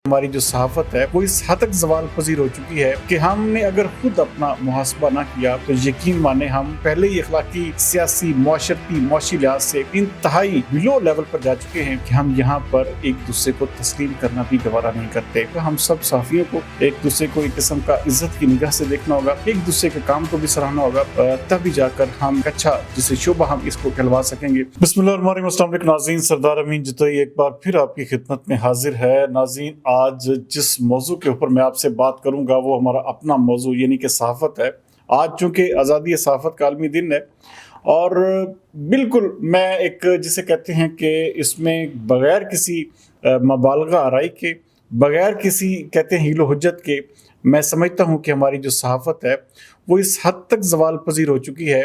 हमारी जो सहाफ़त है वो इस हद तक ज़वाल पज़ीर हो चुकी है कि हमने अगर खुद अपना मुहासबा ना किया तो यकीन माने हम पहले ही अखलाकी, सियासी, मुआशरती, मुआशी लिहाज से इंतहाई बिलो लेवल पर जा चुके हैं कि हम यहाँ पर एक दूसरे को तस्लीम करना भी गवारा नहीं करते। तो हम सब साफियों को एक दूसरे को एक किस्म का इज्जत की निगाह से देखना होगा, एक दूसरे के काम को भी सराहना होगा, तभी जाकर हम अच्छा जिसे शोभा हम इसको कहलवा सकेंगे। बिस्मिल्लाहिर्रहमानिर्रहीम। नाज़रीन, सरदार अमीन जतोई एक बार फिर आपकी खिदमत में हाजिर है। नाज़रीन, आज जिस मौजू के ऊपर मैं आपसे बात करूंगा वो हमारा अपना मौजू यानी कि सहाफ़त है। आज चूँकि आज़ादी सहाफ़त का आलमी दिन है और बिल्कुल मैं एक जिसे कहते हैं कि इसमें बग़ैर किसी मुबालगा आराई के, बग़ैर किसी कहते हैं हीलो हुज्जत के, मैं समझता हूँ कि हमारी जो सहाफ़त है वो इस हद तक ज़वाल पज़ीर हो चुकी है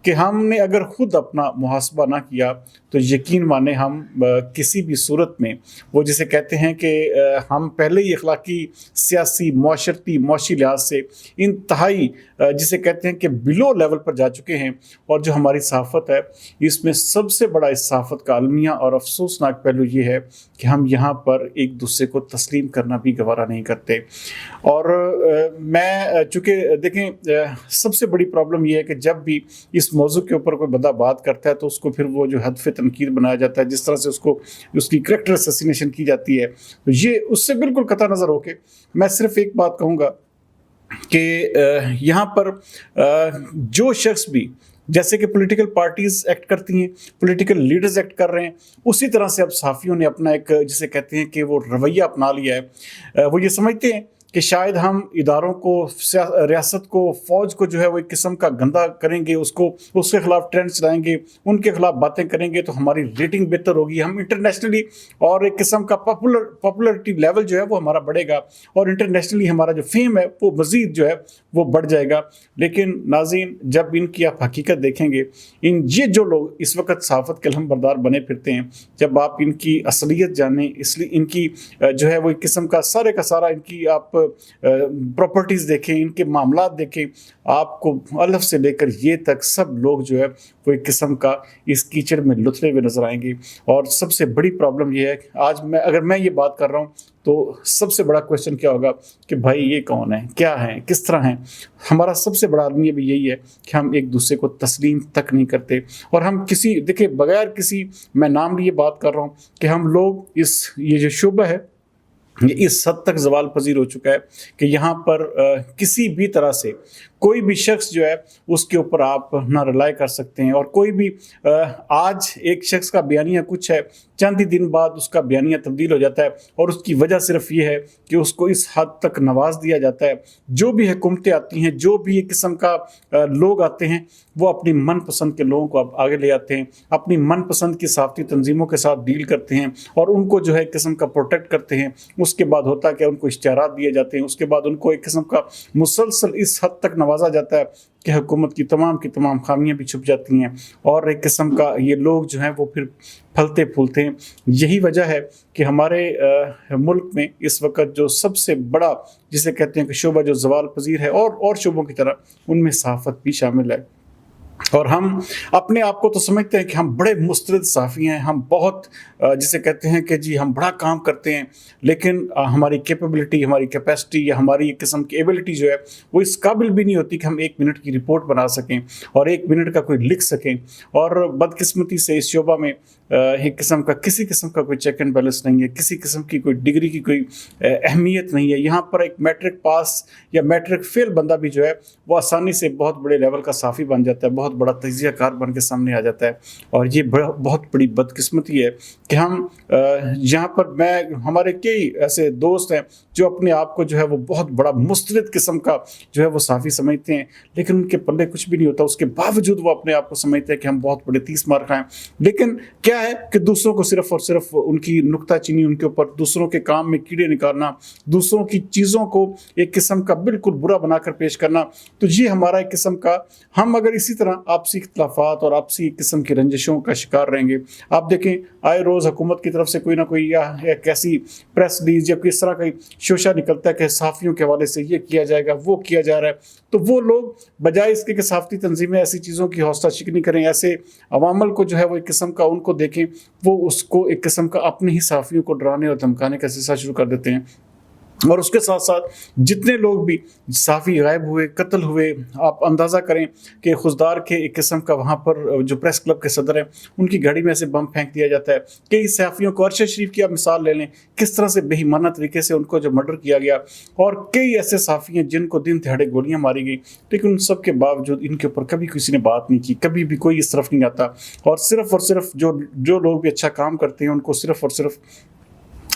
कि हमने अगर खुद अपना मुहासबा ना किया तो यकीन माने हम किसी भी सूरत में वो जिसे कहते हैं कि हम पहले ही अखलाकी, सियासी, मुआशरती, मुआशी लिहाज से इंतहाई जिसे कहते हैं कि बिलो लेवल पर जा चुके हैं। और जो हमारी सहाफ़त है इसमें सबसे बड़ा इस सहाफ़त का अलमिया और अफसोसनाक पहलू ये है कि हम यहाँ पर एक दूसरे को तस्लीम करना भी गवारा नहीं करते। और मैं चूँकि देखें सबसे बड़ी प्रॉब्लम यह है कि जब भी इस मौजू के ऊपर कोई बंदा बात करता है तो उसको फिर वो जो हदफ तनकीद बनाया जाता है, जिस तरह से उसको उसकी करैक्टर असैसिनेशन की जाती है, तो ये उससे बिल्कुल कता नज़र होके मैं सिर्फ एक बात कहूँगा कि यहाँ पर जो शख्स भी जैसे कि पॉलिटिकल पार्टीज़ एक्ट करती हैं, पॉलिटिकल लीडर्स एक्ट कर रहे हैं, उसी तरह से अब सहाफ़ियों ने अपना एक जिसे कहते हैं कि वो रवैया अपना लिया है। वो ये समझते हैं कि शायद हम इदारों को, रियासत को, फ़ौज को जो है वो एक किस्म का गंदा करेंगे, उसको उसके ख़िलाफ़ ट्रेंड चलाएंगे, उनके ख़िलाफ़ बातें करेंगे तो हमारी रेटिंग बेहतर होगी, हम इंटरनेशनली और एक किस्म का पॉपुलरिटी लेवल जो है वो हमारा बढ़ेगा और इंटरनेशनली हमारा जो फेम है वो मज़ीद जो है वो बढ़ जाएगा। लेकिन नाज़रीन, जब इनकी आप हकीकत देखेंगे, ये जो लोग इस वक्त सहाफ़त के अलहमबरदार बने फिरते हैं, जब आप इनकी असलियत जानें, इसलिए इनकी जो है वो एक किस्म का सारा इनकी आप प्रॉपर्टीज़ देखें, इनके मामलात देखें, आपको अलफ से लेकर ये तक सब लोग जो है वो एक किस्म का इस कीचड़ में लुथरे हुए नजर आएंगे। और सबसे बड़ी प्रॉब्लम ये है कि आज अगर मैं ये बात कर रहा हूँ तो सबसे बड़ा क्वेश्चन क्या होगा कि भाई ये कौन है, क्या है, किस तरह हैं। हमारा सबसे बड़ा आदमी भी यही है कि हम एक दूसरे को तस्लीम तक नहीं करते। और हम किसी देखिए बगैर किसी मैं नाम लिए बात कर रहा हूँ कि हम लोग ये जो शुबा है ये इस हद तक ज़वाल पज़ीर हो चुका है कि यहाँ पर किसी भी तरह से कोई भी शख्स जो है उसके ऊपर आप ना रिलाई कर सकते हैं। और कोई भी आज एक शख्स का बयानिया कुछ है, चंद ही दिन बाद उसका बयानिया तब्दील हो जाता है और उसकी वजह सिर्फ ये है कि उसको इस हद तक नवाज दिया जाता है। जो भी हुकूमतें आती हैं, जो भी एक किस्म का लोग आते हैं, वो अपनी मनपसंद के लोगों को आगे ले आते हैं, अपनी मनपसंद की सहाफ़ती तंजीमों के साथ डील करते हैं और उनको जो है एक किस्म का प्रोटेक्ट करते हैं। उसके बाद होता है कि उनको इश्तिहारात दिए जाते हैं, उसके बाद उनको एक किस्म का मुसलसल इस हद तक नवाजा जाता है कि हुकूमत की तमाम खामियां भी छुप जाती हैं और एक किस्म का ये लोग जो हैं वो फिर फलते फूलते हैं। यही वजह है कि हमारे मुल्क में इस वक्त जो सबसे बड़ा जिसे कहते हैं कि शोबा जो ज़वाल पज़ीर है और शोबों की तरह उनमें सहाफ़त भी शामिल है। और हम अपने आप को तो समझते हैं कि हम बड़े मुस्तरद साफ़ी हैं, हम बहुत जिसे कहते हैं कि जी हम बड़ा काम करते हैं, लेकिन हमारी कैपेबिलिटी, हमारी कैपेसिटी या हमारी एक किस्म की एबिलिटी जो है वो इस काबिल भी नहीं होती कि हम 1 मिनट की रिपोर्ट बना सकें और 1 मिनट का कोई लिख सकें। और बदकिस्मती से इस शोबा में एक किस्म का किसी किस्म का कोई चेक एंड बैलेंस नहीं है, किसी किस्म की कोई डिग्री की कोई अहमियत नहीं है। यहाँ पर एक मैट्रिक पास या मैट्रिक फेल बंदा भी जो है वो आसानी से बहुत बड़े लेवल का साफ़ी बन जाता है, बहुत बड़ा तजिया कार बन के सामने आ जाता है। और ये बहुत बड़ी बदकिस्मती है कि हम यहाँ पर हमारे कई ऐसे दोस्त हैं जो अपने आप को जो है वो बहुत बड़ा मुस्तरद किस्म का जो है वो साफ़ी समझते हैं, लेकिन उनके पल्ले कुछ भी नहीं होता। उसके बावजूद वो अपने आप को समझते हैं कि हम बहुत बड़े 30 मार खाएं। लेकिन क्या है कि दूसरों को सिर्फ और सिर्फ उनकी नुक्ताचीनी, उनके ऊपर दूसरों के काम में कीड़े निकालना, दूसरों की चीज़ों को एक किस्म का बिल्कुल बुरा बनाकर पेश करना, तो ये हमारा एक किस्म का हम अगर इसी तरह آپسی اختلافات اور آپسی قسم کی رنجشوں کا شکار رہیں گے. آپ دیکھیں آئے روز حکومت کی طرف سے کوئی نہ کوئی یا ایک ایسی پریس ریلیز یا کس طرح کا شوشہ نکلتا ہے کہ صحافیوں کے حوالے سے یہ کیا جائے گا، وہ کیا جا رہا ہے. تو وہ لوگ بجائے اس کے کہ صحافتی تنظیمیں ایسی چیزوں کی حوصلہ شکنی کریں، ایسے عوامل کو جو ہے وہ ایک قسم کا ان کو دیکھیں، وہ اس کو ایک قسم کا اپنے ہی صحافیوں کو ڈرانے اور دھمکانے کا سلسلہ شروع کر دیتے ہیں. اور اس کے ساتھ ساتھ جتنے لوگ بھی صحافی غائب ہوئے، قتل ہوئے، آپ اندازہ کریں کہ خضدار کے ایک قسم کا وہاں پر جو پریس کلب کے صدر ہیں ان کی گاڑی میں سے بم پھینک دیا جاتا ہے. کئی صحافیوں کو ارشد شریف کی آپ مثال لے لیں، کس طرح سے بے ایمانہ طریقے سے ان کو جو مرڈر کیا گیا، اور کئی ایسے صحافی ہیں جن کو دن دہاڑے گولیاں ماری گئی، لیکن ان سب کے باوجود ان کے اوپر کبھی کسی نے بات نہیں کی، کبھی بھی کوئی اس طرف نہیں آتا. اور صرف جو لوگ بھی اچھا کام کرتے ہیں ان کو صرف اور صرف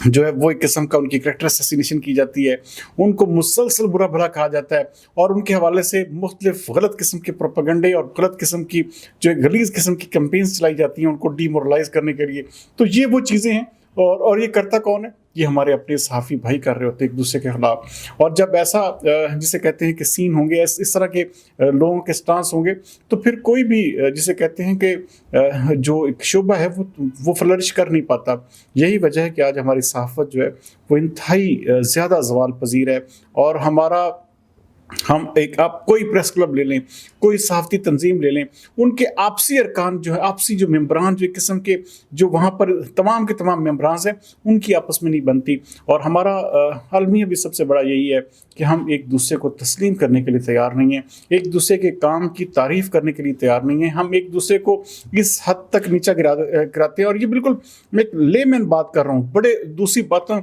جو ہے وہ ایک قسم کا ان کی کریکٹر اسیسینیشن کی جاتی ہے، ان کو مسلسل برا بھلا کہا جاتا ہے، اور ان کے حوالے سے مختلف غلط قسم کے پروپیگنڈے اور غلط قسم کی جو غلیظ قسم کی کیمپینز چلائی جاتی ہیں ان کو ڈی مورلائز کرنے کے لیے. تو یہ وہ چیزیں ہیں، اور یہ کرتا کون ہے؟ یہ ہمارے اپنے صحافی بھائی کر رہے ہوتے ہیں ایک دوسرے کے خلاف. اور جب ایسا جسے کہتے ہیں کہ سین ہوں گے، اس طرح کے لوگوں کے سٹانس ہوں گے، تو پھر کوئی بھی جسے کہتے ہیں کہ جو ایک شعبہ ہے وہ فلرش کر نہیں پاتا. یہی وجہ ہے کہ آج ہماری صحافت جو ہے وہ انتہائی زیادہ زوال پذیر ہے. اور ہم آپ کوئی پریس کلب لے لیں، کوئی صحافتی تنظیم لے لیں، ان کے آپسی ارکان جو ہے، آپسی جو ممبران جو ایک قسم کے جو وہاں پر تمام کے تمام ممبران ہیں، ان کی آپس میں نہیں بنتی. اور ہمارا المیہ بھی سب سے بڑا یہی ہے کہ ہم ایک دوسرے کو تسلیم کرنے کے لیے تیار نہیں ہیں، ایک دوسرے کے کام کی تعریف کرنے کے لیے تیار نہیں ہیں. ہم ایک دوسرے کو اس حد تک نیچا گراتے ہیں. اور یہ بالکل میں ایک لے مین بات کر رہا ہوں، بڑے دوسری باتوں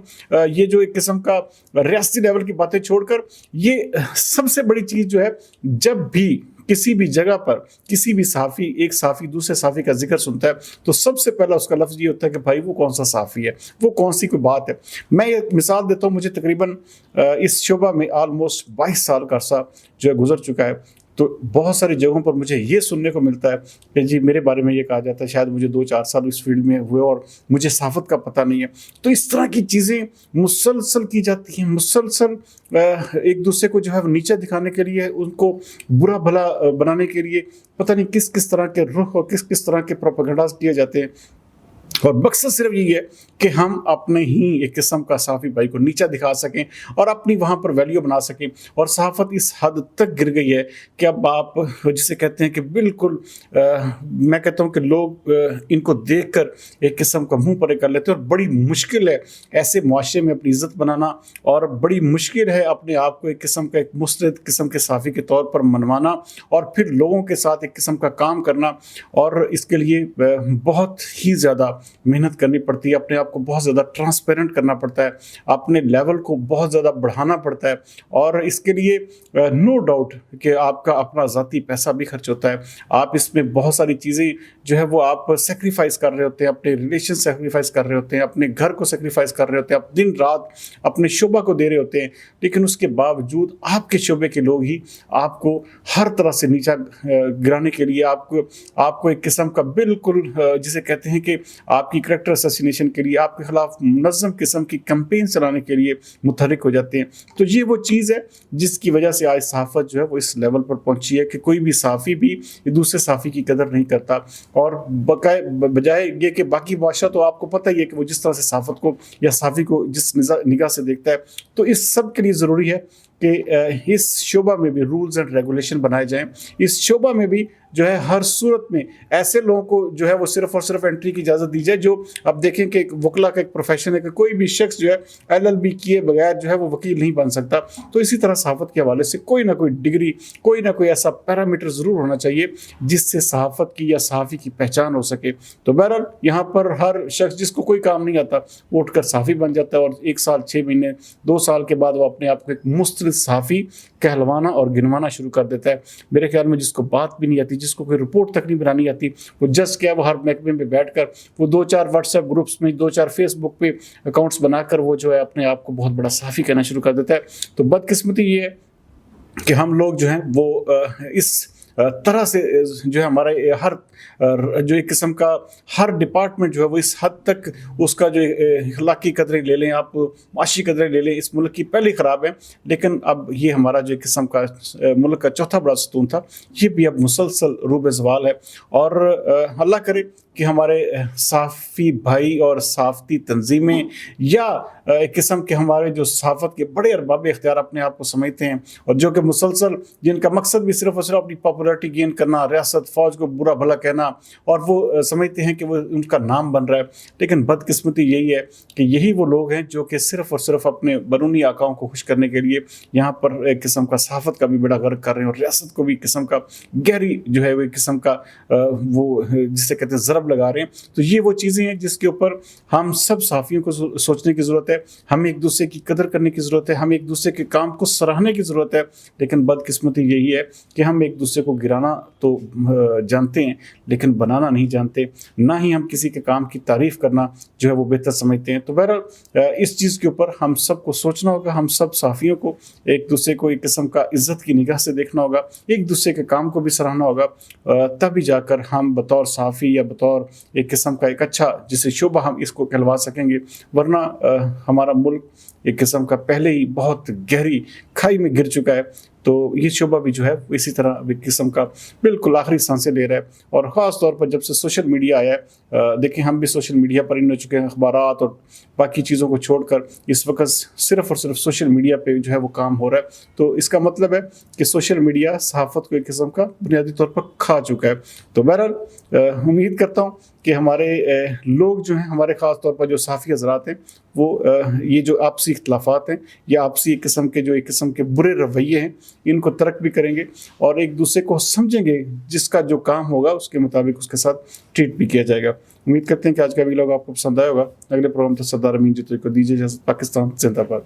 یہ جو ایک قسم کا ریاستی لیول کی باتیں چھوڑ کر، یہ سب سے بڑی چیز جو ہے، جب بھی کسی بھی جگہ پر کسی بھی صحافی ایک صحافی دوسرے صحافی کا ذکر سنتا ہے تو سب سے پہلا اس کا لفظ یہ ہوتا ہے کہ بھائی وہ کون سا صحافی ہے، وہ کون سی کوئی بات ہے. میں ایک مثال دیتا ہوں، مجھے تقریباً اس شعبہ میں آلموسٹ 22 سال کا عرصہ جو ہے گزر چکا ہے. تو بہت ساری جگہوں پر مجھے یہ سننے کو ملتا ہے کہ جی میرے بارے میں یہ کہا جاتا ہے شاید مجھے 2-4 سال اس فیلڈ میں ہوئے اور مجھے صحافت کا پتہ نہیں ہے. تو اس طرح کی چیزیں مسلسل کی جاتی ہیں، مسلسل ایک دوسرے کو جو ہے نیچا دکھانے کے لیے، ان کو برا بھلا بنانے کے لیے پتہ نہیں کس طرح کے رخ اور کس طرح کے پروپیگنڈاز کیے جاتے ہیں. اور مقصد صرف یہی ہے کہ ہم اپنے ہی ایک قسم کا صحافی بھائی کو نیچا دکھا سکیں اور اپنی وہاں پر ویلیو بنا سکیں. اور صحافت اس حد تک گر گئی ہے کہ اب آپ جسے کہتے ہیں کہ بالکل میں کہتا ہوں کہ لوگ ان کو دیکھ کر ایک قسم کا منہ پرے کر لیتے ہیں. اور بڑی مشکل ہے ایسے معاشرے میں اپنی عزت بنانا، اور بڑی مشکل ہے اپنے آپ کو ایک قسم کا ایک مستند قسم کے صحافی کے طور پر منوانا، اور پھر لوگوں کے ساتھ ایک قسم کا کام کرنا. اور اس کے لیے بہت ہی زیادہ محنت کرنی پڑتی ہے، اپنے آپ کو بہت زیادہ ٹرانسپیرنٹ کرنا پڑتا ہے، اپنے لیول کو بہت زیادہ بڑھانا پڑتا ہے. اور اس کے لیے نو ڈاؤٹ کہ آپ کا اپنا ذاتی پیسہ بھی خرچ ہوتا ہے. آپ اس میں بہت ساری چیزیں جو ہے وہ آپ سیکریفائز کر رہے ہوتے ہیں، اپنے ریلیشن سیکریفائز کر رہے ہوتے ہیں، اپنے گھر کو سیکریفائز کر رہے ہوتے ہیں، آپ دن رات اپنے شعبہ کو دے رہے ہوتے ہیں. لیکن اس کے باوجود آپ کے شعبے کے لوگ ہی آپ کو ہر طرح سے نیچا گرانے کے لیے، آپ کو ایک قسم کا بالکل جسے کہتے ہیں کہ آپ کی کریکٹر اسیسینیشن کے لیے، آپ کے خلاف منظم قسم کی کیمپین چلانے کے لیے متحرک ہو جاتے ہیں. تو یہ وہ چیز ہے جس کی وجہ سے آج صحافت جو ہے وہ اس لیول پر پہنچی ہے کہ کوئی بھی صحافی بھی دوسرے صحافی کی قدر نہیں کرتا. اور بجائے یہ کہ باقی معاشرہ تو آپ کو پتہ ہی ہے کہ وہ جس طرح سے صحافت کو یا صحافی کو جس نگاہ سے دیکھتا ہے. تو اس سب کے لیے ضروری ہے کہ اس شعبہ میں بھی رولز اینڈ ریگولیشن بنائے جائیں. اس شعبہ میں بھی جو ہے ہر صورت میں ایسے لوگوں کو جو ہے وہ صرف اور صرف انٹری کی اجازت دی جائے. جو اب دیکھیں کہ ایک وکلا کا ایک پروفیشن ہے کہ کوئی بھی شخص جو ہے LLB کیے بغیر جو ہے وہ وکیل نہیں بن سکتا. تو اسی طرح صحافت کے حوالے سے کوئی نہ کوئی ڈگری، کوئی نہ کوئی ایسا پیرامیٹر ضرور ہونا چاہیے جس سے صحافت کی یا صحافی کی پہچان ہو سکے. تو بہرحال یہاں پر ہر شخص جس کو کوئی کام نہیں آتا وہ اٹھ کر صحافی بن جاتا ہے، اور 1 سال 6 مہینے 2 سال کے بعد وہ اپنے آپ کو ایک مستند صحافی کہلوانا اور گنوانا شروع کر دیتا ہے. میرے خیال میں جس کو بات بھی نہیں آتی، جس کو کوئی رپورٹ تک نہیں بنانی آتی، وہ جسٹ کیا وہ ہر محکمے میں بیٹھ کر وہ 2-4 واٹس ایپ گروپس میں 2-4 فیس بک پہ اکاؤنٹس بنا کر وہ جو ہے اپنے آپ کو بہت بڑا صحافی کہنا شروع کر دیتا ہے. تو بدقسمتی یہ ہے کہ ہم لوگ جو ہیں وہ اس तरह से जो है हमारे हर जो एक किस्म का हर डिपार्टमेंट जो है वो इस हद तक उसका जो अखलाकी कदरें ले लें, आप माशी कदरें ले लें, इस मुल्क की पहले ख़राब है, लेकिन अब ये हमारा जो एक किस्म का मुल्क का चौथा बड़ा सतून था, ये भी अब मुसलसल रूब ज़वाल है। और अल्लाह करे कि हमारे साफ़ी भाई और साफ़ती तंजीमें या एक किस्म के हमारे जो सहाफ़त के बड़े अरबाब इख्तियार अपने आप को समझते हैं और जो कि मुसलसल जिनका मकसद भी सिर्फ और सिर्फ अपनी पॉपुलरिटी गेन करना, रियासत फ़ौज को बुरा भला कहना, और वो समझते हैं कि वो उनका नाम बन रहा है। लेकिन बदकिस्मती यही है कि यही वो लोग हैं जो कि सिर्फ और सिर्फ अपने बैरूनी आकाओं को खुश करने के लिए यहाँ पर एक किस्म का सहाफ़त का भी बेड़ा गर्क कर रहे हैं और रियासत को भी एक किस्म का गहरी जो है वो एक किस्म का वो जिसे कहते हैं ज़रब लगा रहे हैं। तो ये वो चीज़ें हैं जिसके ऊपर हम सब सहाफ़ियों को सोचने की ज़रूरत है, हमें एक दूसरे की कदर करने की ज़रूरत है, हमें एक दूसरे के काम को सराहने की ज़रूरत है। लेकिन बदकिस्मती यही है कि हम एक दूसरे को गिराना तो जानते हैं लेकिन बनाना नहीं जानते, ना ही हम किसी के काम की तारीफ़ करना जो है वो बेहतर समझते हैं। तो बहरहाल इस चीज़ के ऊपर हम सब को सोचना होगा, हम सब सहाफ़ियों को एक दूसरे को एक किस्म का इज़्ज़त की निगाह से देखना होगा, एक दूसरे के काम को भी सराहना होगा, तभी जाकर हम बतौर सहाफ़ी या बतौर एक किस्म का एक अच्छा जिसे शोभा हम इसको कहलवा सकेंगे। वरना हमारा मुल्क एक किस्म का पहले ही बहुत गहरी खाई में गिर चुका है, तो ये शोभा भी जो है इसी तरह एक किस्म का बिल्कुल आखिरी सांसें ले रहा है। और ख़ास तौर पर जब से सोशल मीडिया आया है, देखिए हम भी सोशल मीडिया पर इन हो चुके हैं, अखबारात और बाकी चीज़ों को छोड़कर इस वक्त सिर्फ़ और सिर्फ सोशल मीडिया पे जो है वो काम हो रहा है। तो इसका मतलब है कि सोशल मीडिया सहाफ़त को एक किस्म का बुनियादी तौर पर खा चुका है। तो बहरहाल उम्मीद करता हूँ कि हमारे लोग जो हैं, हमारे ख़ास तौर पर जो सहाफ़ी हज़रात हैं, वो ये जो आपसी इख्तिलाफ़ात हैं या आपसी एक किस्म के जो एक किस्म के बुरे रवैये हैं, इनको तर्क भी करेंगे और एक दूसरे को समझेंगे, जिसका जो काम होगा उसके मुताबिक उसके साथ ट्रीट भी किया जाएगा। उम्मीद करते हैं कि आज का वीडियो आपको पसंद आया होगा। अगले प्रोग्राम तक सरदार अमीन जी को दीजिए इजाज़त। पाकिस्तान जिंदाबाद।